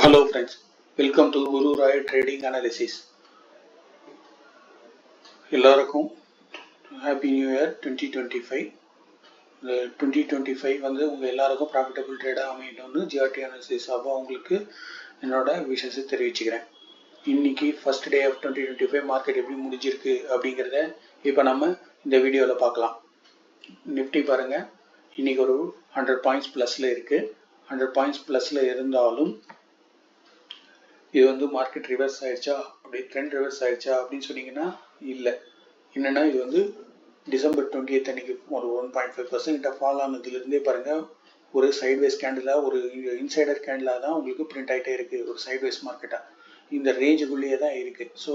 Hello friends, welcome to Guru Rai Trading Analysis. எல்லாருக்கும் Happy New Year 2025. 2025 வந்து உங்க எல்லாருக்கும் ப்ராஃபிட்டபிள் ட்ரேடா அமையணும்னு ஜிஆர்டி அனாலிசிஸ் அப்போ உங்களுக்கு என்னோட விஷயத்தை தெரிவிச்சுக்கிறேன். இன்னைக்கு ஃபர்ஸ்ட் டே ஆஃப் 2025 மார்க்கெட் எப்படி முடிஞ்சிருக்கு அப்படிங்கிறத இப்போ நம்ம இந்த வீடியோவில் பார்க்கலாம். நிஃப்டி பாருங்க, இன்னைக்கு ஒரு 100 பாயிண்ட்ஸ் ப்ளஸ்ல இருக்கு. 100 பாயிண்ட்ஸ் ப்ளஸ்ல இருந்தாலும் இது வந்து மார்க்கெட் ரிவர்ஸ் ஆயிடுச்சா, அப்படியே ட்ரெண்ட் ரிவர்ஸ் ஆயிடுச்சா அப்படின்னு சொன்னீங்கன்னா இல்லை. என்னன்னா இது வந்து டிசம்பர் 20th அன்னைக்கு ஒரு 1.5% ஃபால் ஆனதுலேருந்தே பாருங்க ஒரு சைட்வேஸ் கேண்டிலா, ஒரு இன்சைடர் கேண்டிலா தான் உங்களுக்கு பிரிண்ட் ஆகிட்டே இருக்கு. ஒரு சைட்வேஸ் மார்க்கெட்டா இந்த ரேஞ்சுக்குள்ளேயே தான் இருக்கு. ஸோ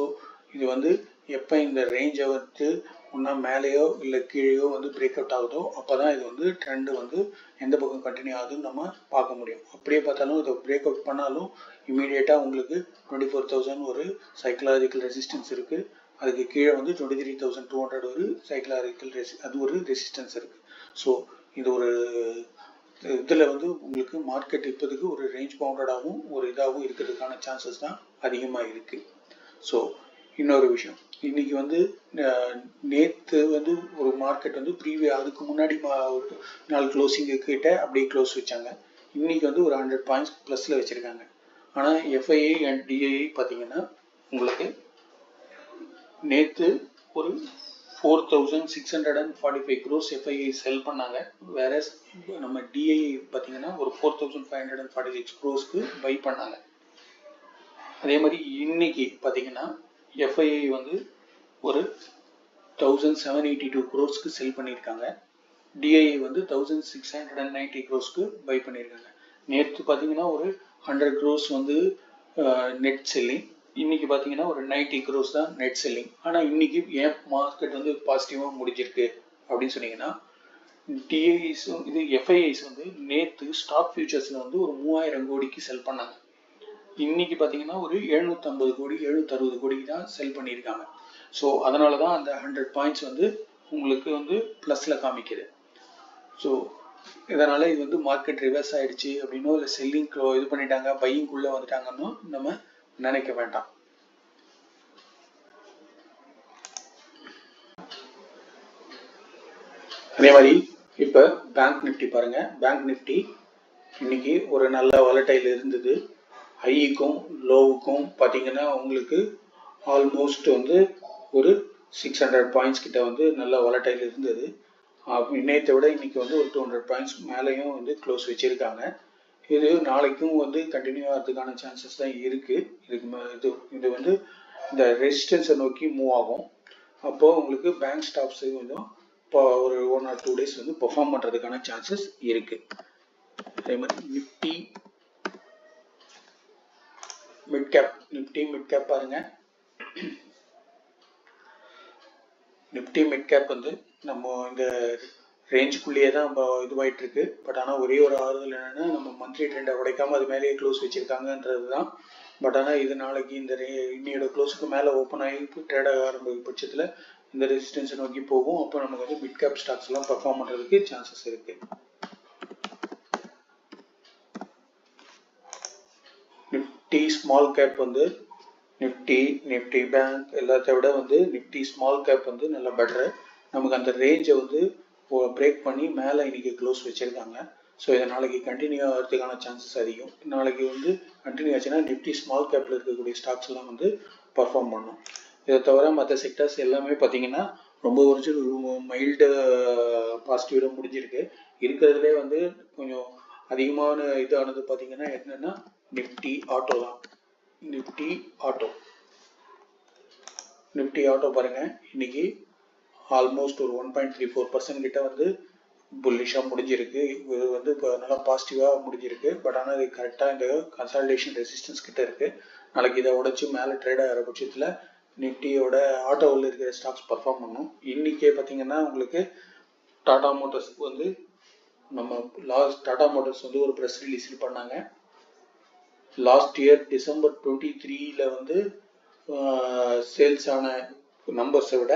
இது வந்து எப்போ இந்த ரேஞ்சை வந்து ஒன்றா மேலேயோ இல்லை கீழேயோ வந்து பிரேக் அவுட் ஆகுதோ அப்போ தான் இது வந்து ட்ரெண்டு வந்து எந்த பக்கம் கண்டினியூ ஆகுதுன்னு நம்ம பார்க்க முடியும். அப்படியே பார்த்தாலும் இதை பிரேக் அவுட் பண்ணாலும் இமீடியட்டாக உங்களுக்கு 24,000 ஒரு சைக்கலாஜிக்கல் ரெசிஸ்டன்ஸ் இருக்குது. அதுக்கு கீழே வந்து 23,200 ஒரு சைக்கலாஜிக்கல் அது ஒரு ரெசிஸ்டன்ஸ் இருக்குது. ஸோ இது ஒரு இதில் வந்து உங்களுக்கு மார்க்கெட் இப்போதுக்கு ஒரு ரேஞ்ச் பவுண்டடாகவும் ஒரு இதாகவும் இருக்கிறதுக்கான சான்சஸ் தான் அதிகமாக இருக்குது. ஸோ இன்னொரு விஷயம், இன்னைக்கு வந்து நேற்று வந்து ஒரு மார்க்கெட் வந்து அதுக்கு முன்னாடி ஒரு நாள் க்ளோசிங்கு கிட்ட அப்படியே க்ளோஸ் வச்சாங்க. இன்னைக்கு வந்து ஒரு 100 பாயிண்ட்ஸ் ப்ளஸில் வச்சுருக்காங்க. ஆனால் எஃப்ஐஐ அண்ட் டிஐஐ பார்த்தீங்கன்னா உங்களுக்கு நேற்று ஒரு 4,645 crores எஃப்ஐஐ செல் பண்ணாங்க. வேற நம்ம டிஐஐ பார்த்தீங்கன்னா ஒரு 4,546 crores பை பண்ணாங்க. அதே மாதிரி இன்னைக்கு பார்த்தீங்கன்னா எஃப்ஐஐ வந்து ஒரு 1,782 crores செல் பண்ணியிருக்காங்க. டிஐஐ வந்து 1,690 crores பை பண்ணியிருக்காங்க. நேற்று பார்த்தீங்கன்னா ஒரு 100 crores வந்து நெட் செல்லிங், இன்னைக்கு பார்த்தீங்கன்னா ஒரு 90 crores தான் நெட் செல்லிங். ஆனால் இன்னைக்கு ஏன் மார்க்கெட் வந்து பாசிட்டிவாக முடிஞ்சிருக்கு அப்படின்னு சொன்னீங்கன்னா, டிஐஐஸும் இது எஃப்ஐஐஸ் வந்து நேற்று ஸ்டாக் ஃபியூச்சர்ஸில் வந்து ஒரு 3,000 கோடிக்கு செல் பண்ணாங்க. இன்னைக்கு பார்த்தீங்கன்னா ஒரு 750 கோடி 760 கோடிக்கு தான் செல் பண்ணியிருக்காங்க. ஸோ அதனால தான் அந்த 100 பாயிண்ட்ஸ் வந்து உங்களுக்கு வந்து ப்ளஸில் காமிக்குது. ஸோ இதனால் இது வந்து மார்க்கெட் ரிவர்ஸ் ஆகிடுச்சு அப்படின்னோ இல்லை செல்லிங் இது பண்ணிட்டாங்க பையிங்குள்ளே வந்துட்டாங்கன்னு நம்ம நினைக்க வேண்டாம். அதே மாதிரி இப்போ பேங்க் நிஃப்டி பாருங்க, பேங்க் நிஃப்டி இன்னைக்கு ஒரு நல்ல வாலடைல் இருந்தது. ஹைக்கும் லோவுக்கும் பார்த்தீங்கன்னா உங்களுக்கு ஆல்மோஸ்ட் வந்து ஒரு 600 பாயிண்ட்ஸ் கிட்ட வந்து நல்ல வாலடைல் இருந்தது. நேற்றை விட இன்னைக்கு வந்து ஒரு 200 பாயிண்ட்ஸ் மேலேயும் வந்து க்ளோஸ் வச்சிருக்காங்க. இது நாளைக்கும் வந்து கண்டினியூ ஆகிறதுக்கான சான்சஸ் தான் இருக்கு. இது வந்து இந்த ரெசிஸ்டன்ஸை நோக்கி மூவ் ஆகும். அப்போ உங்களுக்கு பேங்க் ஸ்டாக்ஸ் கொஞ்சம் இப்போ ஒரு 1 or 2 days வந்து பெர்ஃபார்ம் பண்ணுறதுக்கான சான்சஸ் இருக்கு. அதே மாதிரி நிஃப்டி மிட் கேப் பாருங்க. நிஃப்டி மிட் கேப் வந்து நம்ம இந்த ரேஞ்சுக்குள்ளேயே தான் இதுவாயிட்டு இருக்கு. பட் ஆனால் ஒரே ஒரு ஆறுதல் என்னன்னா, நம்ம மந்த்லி ட்ரெண்டை உடைக்காம அது மேலேயே க்ளோஸ் வச்சிருக்காங்கன்றது தான். பட் ஆனால் இது நாளைக்கு இந்த இன்னையோட க்ளோஸுக்கு மேலே ஓப்பன் ஆகி ட்ரேட் ஆக ஆரம்பிக்கும் பட்சத்தில் இந்த ரெசிஸ்டன்ஸை நோக்கி போகும். அப்போ நமக்கு வந்து மிட் கேப் ஸ்டாக்ஸ் எல்லாம் பெர்ஃபார்ம் பண்ணுறதுக்கு சான்சஸ் இருக்கு. நிஃப்டி ஸ்மால் கேப் வந்து நிஃப்டி பேங்க் எல்லாத்த விட வந்து நிஃப்டி ஸ்மால் கேப் வந்து நல்லா பெட்டரு. நமக்கு அந்த ரேஞ்சை வந்து பிரேக் பண்ணி மேலே இன்னைக்கு க்ளோஸ் வச்சிருக்காங்க. ஸோ இதை நாளைக்கு கண்டினியூ ஆகிறதுக்கான சான்சஸ் அதிகம். நாளைக்கு வந்து கண்டினியூ ஆச்சுன்னா நிஃப்டி ஸ்மால் கேப்பில் இருக்கக்கூடிய ஸ்டாக்ஸ் எல்லாம் வந்து பர்ஃபார்ம் பண்ணும். இதை தவிர மற்ற செக்டர்ஸ் எல்லாமே பார்த்தீங்கன்னா ரொம்ப ஒரு மைல்டு பாசிட்டிவாக முடிஞ்சிருக்கு. இருக்கிறதுலே வந்து கொஞ்சம் அதிகமான இதானது பார்த்தீங்கன்னா என்னன்னா நிஃப்டி ஆட்டோ தான். நிஃப்டி ஆட்டோ பாருங்க, இன்னைக்கு ஆல்மோஸ்ட் ஒரு 1.34% கிட்ட வந்து புல்லிஷா முடிஞ்சிருக்கு. இது வந்து இப்போ நல்லா பாசிட்டிவா முடிஞ்சிருக்கு. பட் ஆனால் இது கரெக்டாக இந்த கன்சாலிடேஷன் ரெசிஸ்டன்ஸ் கிட்ட இருக்கு. நாளைக்கு இதை உடைச்சு மேலே ட்ரேட் ஆகிற பட்சத்தில் நிஃப்டியோட ஆட்டோவில் இருக்கிற ஸ்டாக்ஸ் பர்ஃபார்ம் பண்ணும். இன்னைக்கே பார்த்தீங்கன்னா உங்களுக்கு டாடா மோட்டார்ஸ் வந்து டாடா மோட்டார்ஸ் வந்து ஒரு ப்ரெஸ் ரிலீஸ் பண்ணாங்க. லாஸ்ட் இயர் டிசம்பர் 23ல வந்து சேல்ஸ் ஆன நம்பர்ஸை விட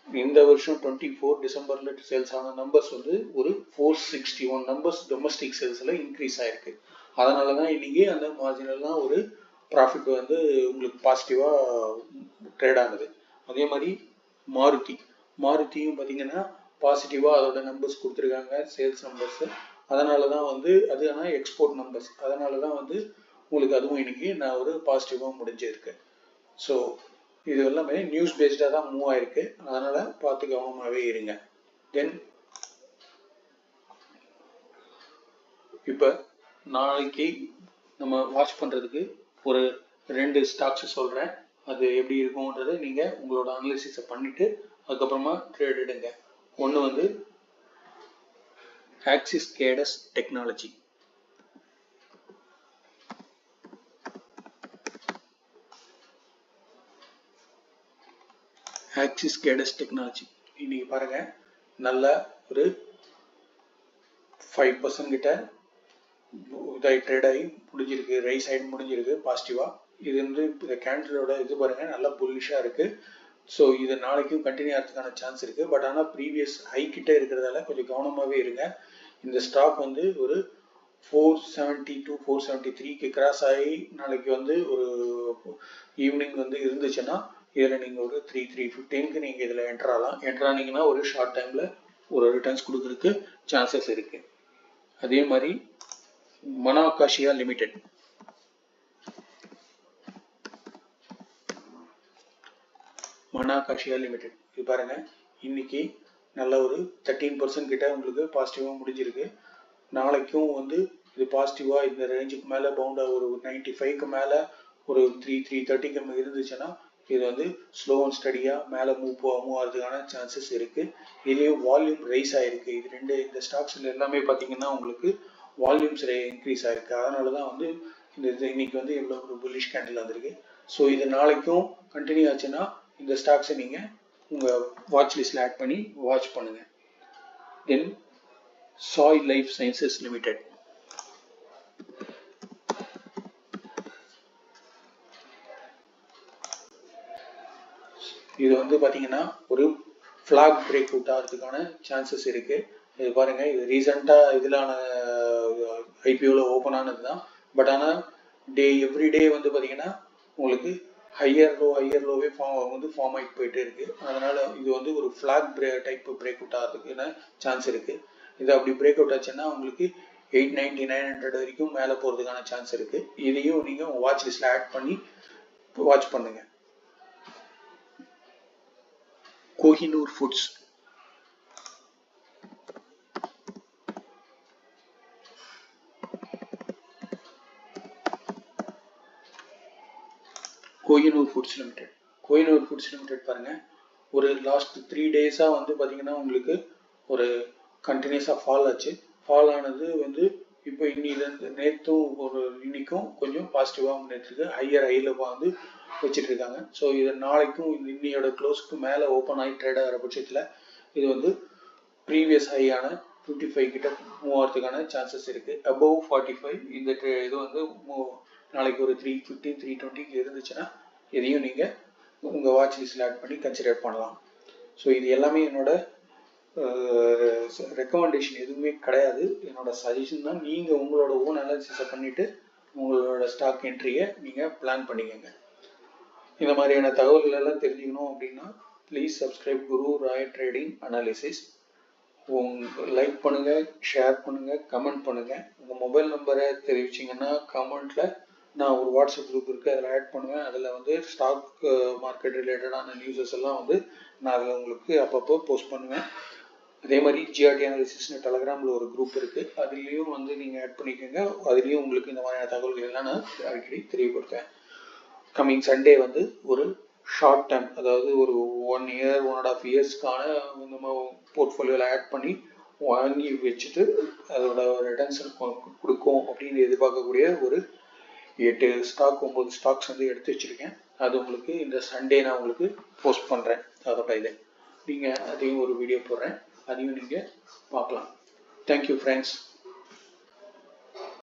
இந்த வருஷம் 24 டிசம்பர்ல சேல்ஸ் ஆன நம்பர்ஸ் வந்து ஒரு 461 நம்பர்ஸ் டொமஸ்டிக் சேல்ஸ்ல இன்க்ரீஸ் ஆயிருக்கு. அதனால தான் இன்னைக்கு அந்த மார்ஜினல்லாம் ஒரு ப்ராஃபிட் வந்து உங்களுக்கு பாசிட்டிவாக ட்ரேட் ஆகுது. அதே மாதிரி மாருதியும் பார்த்தீங்கன்னா பாசிட்டிவாக அதோட நம்பர்ஸ் கொடுத்துருக்காங்க, சேல்ஸ் நம்பர்ஸ். அதனால தான் வந்து அது ஆனால் எக்ஸ்போர்ட் நம்பர்ஸ், அதனால தான் வந்து உங்களுக்கு அதுவும் இன்னைக்கு நான் ஒரு பாசிட்டிவாக முடிஞ்சிருக்கு. ஸோ இது எல்லாமே நியூஸ் பேஸ்டாக தான் மூவ் ஆயிருக்கு, அதனால பார்த்து கவனமாகவே இருங்க. தென் இப்போ நாளைக்கு நம்ம வாட்ச் பண்ணுறதுக்கு ஒரு 2 ஸ்டாக்ஸ் சொல்கிறேன். அது எப்படி இருக்கும்ன்றதை நீங்கள் உங்களோட அனலிசிஸை பண்ணிவிட்டு அதுக்கப்புறமா ட்ரேட் எடுங்க. ஒன்று வந்து ஆக்சிஸ் கேடஸ் டெக்னாலஜி. ஆக்சிஸ் கேடஸ் டெக்னாலஜி இன்னைக்கு பாருங்க நல்ல ஒரு 5% கிட்ட இதாகி ட்ரேட் ஆகி முடிஞ்சிருக்கு, ரைஸ் ஆகி முடிஞ்சிருக்கு பாசிட்டிவா. இது வந்து இந்த கேண்டிலோட இது பாருங்க நல்லா புல்லிஷாக இருக்கு. ஸோ இது நாளைக்கும் கண்டினியூ ஆகிறதுக்கான சான்ஸ் இருக்கு. பட் ஆனால் ப்ரீவியஸ் ஹை கிட்ட இருக்கிறதால கொஞ்சம் கவனமாகவே இருங்க. இந்த ஸ்டாக் வந்து ஒரு 470 to 473க்கு கிராஸ் ஆகி நாளைக்கு வந்து ஒரு ஈவினிங் வந்து இருந்துச்சுன்னா இதில் நீங்கள் ஒரு 315க்கு நீங்கள் இதில் என்டர் ஆகலாம். என்டர் ஆனீங்கன்னா ஒரு ஷார்ட் டைமில் ஒரு ரிட்டர்ன்ஸ் கொடுக்கறதுக்கு சான்சஸ் இருக்கு. அதே மாதிரி மனாகாஷியா லிமிடெட். மனாகாஷியா லிமிடெட் இது பாருங்க இன்னைக்கு நல்ல ஒரு 13% கிட்ட உங்களுக்கு பாசிட்டிவாக முடிஞ்சிருக்கு. நாளைக்கும் வந்து இது பாசிட்டிவாக இந்த ரேஞ்சுக்கு மேலே பவுண்டாக ஒரு 95க்கு மேலே ஒரு 330க்கு இருந்துச்சுன்னா இது வந்து ஸ்லோ அண்ட் ஸ்டடியாக மேலே மூவ் ஆகிறதுக்கான சான்சஸ் இருக்குது. இதுலேயும் வால்யூம் ரைஸ் ஆகிருக்கு. இது இந்த ஸ்டாக்ஸில் எல்லாமே பார்த்தீங்கன்னா உங்களுக்கு வால்யூம்ஸ் இன்க்ரீஸ் ஆகிருக்கு. அதனால தான் வந்து இந்த இன்னைக்கு வந்து இவ்வளோ ஒரு புல்லிஷ் கேண்டில் வந்திருக்கு. ஸோ இது நாளைக்கும் கண்டினியூ ஆச்சுன்னா இந்த ஸ்டாக்ஸை நீங்கள் உங்கள் வாட்ச் லிஸ்ட்டில் ஆட் பண்ணி வாட்ச் பண்ணுங்கள். தென் சாய் லைஃப் சயின்சஸ் லிமிடெட். இது வந்து பார்த்தீங்கன்னா ஒரு ஃபிளாக் பிரேக் அவுட் ஆகிறதுக்கான சான்சஸ் இருக்கு. இது பாருங்க இது ரீசெண்டாக இதிலான ஐபிஓவில் ஓப்பன் ஆனது தான். பட் ஆனால் எவ்ரிடே வந்து பார்த்தீங்கன்னா உங்களுக்கு ஹையர் லோவே ஃபார்ம் ஆகிட்டு போயிட்டே இருக்கு. அதனால இது வந்து ஒரு ஃபிளாக் டைப் பிரேக் அவுட் ஆகிறதுக்கான சான்ஸ் இருக்கு. இது அப்படி பிரேக் அவுட் ஆச்சுன்னா உங்களுக்கு 890 900 வரைக்கும் மேலே போகிறதுக்கான சான்ஸ் இருக்கு. இதையும் நீங்கள் உங்கள் வாட்ச் லிஸ்ட்டில் ஆட் பண்ணி வாட்ச் பண்ணுங்க. Kohinoor foods. Kohinoor foods limited பாருங்க ஒரு லாஸ்ட் 3 டேஸாக வந்து பார்த்தீங்கன்னா உங்களுக்கு ஒரு கண்டினியூஸாக ஃபால் ஆச்சு. ஃபால் ஆனது வந்து இப்போ இன்னிலேருந்து நேற்றும் ஒரு இன்னைக்கும் கொஞ்சம் பாசிட்டிவாக முன்னேற்றிருக்கு. ஹையில் வந்து வச்சுட்டு இருக்காங்க. ஸோ இது நாளைக்கும் இன்னையோட க்ளோஸ்க்கு மேலே ஓப்பன் ஆகி ட்ரேட் ஆகிற பட்சத்தில் இது வந்து ப்ரீவியஸ் ஹையான 55 கிட்ட மூவ் ஆகிறதுக்கான சான்சஸ் இருக்கு. அபவ் 45 இந்த இது வந்து நாளைக்கு ஒரு 315 320க்கு இருந்துச்சுன்னா இதையும் நீங்கள் உங்கள் வாட்ச் லிஸ்ட்டில் ஆட் பண்ணி கன்சிடர் பண்ணலாம். ஸோ இது எல்லாமே என்னோட ரெக்கமெண்டேஷன் எதுவுமே கிடையாது, என்னோட சஜஷன் தான். நீங்கள் உங்களோட ஓன் அனாலிசிஸை பண்ணிவிட்டு உங்களோட ஸ்டாக் என்ட்ரியை நீங்கள் பிளான் பண்ணிக்கோங்க. இந்த மாதிரியான தகவல்கள் எல்லாம் தெரிஞ்சுக்கணும் அப்படின்னா please subscribe Guru Rai trading analysis. Like பண்ணுங்கள், ஷேர் பண்ணுங்கள், கமெண்ட் பண்ணுங்கள். உங்கள் மொபைல் நம்பரை தெரிவிச்சிங்கன்னா கமெண்ட்டில் நான் ஒரு வாட்ஸ்அப் குரூப் இருக்குது அதில் ஆட் பண்ணுவேன். அதில் வந்து ஸ்டாக் மார்க்கெட் ரிலேட்டடான நியூஸஸ் எல்லாம் வந்து நான் அதில் உங்களுக்கு அப்பப்போ போஸ்ட் பண்ணுவேன். அதே மாதிரி ஜிஆர்டி அனாலிசிஸ்னு டெலகிராமில் ஒரு குரூப் இருக்குது, அதுலேயும் வந்து நீங்கள் ஆட் பண்ணிக்கோங்க. அதுலேயும் உங்களுக்கு இந்த மாதிரியான தகவல்கள் எல்லாம் நான் அடிக்கடி தெரியப்படுத்தேன். கம்மிங் சண்டே வந்து ஒரு ஷார்ட் டைம், அதாவது ஒரு 1 year 1.5 yearsக்கான நம்ம போர்ட்ஃபோலியோவில் ஆட் பண்ணி வாங்கி வச்சுட்டு அதோட ரிட்டர்ன்ஸ் கொடுக்கும் அப்படின்னு எதிர்பார்க்கக்கூடிய ஒரு 8 ஸ்டாக் 9 ஸ்டாக்ஸ் வந்து எடுத்து வச்சுருக்கேன். அது உங்களுக்கு இந்த சண்டே நான் உங்களுக்கு போஸ்ட் பண்ணுறேன். அதோட இதை நீங்கள் அதையும் ஒரு வீடியோ போடுறேன், அதையும் நீங்கள் பார்க்கலாம். Thank you friends.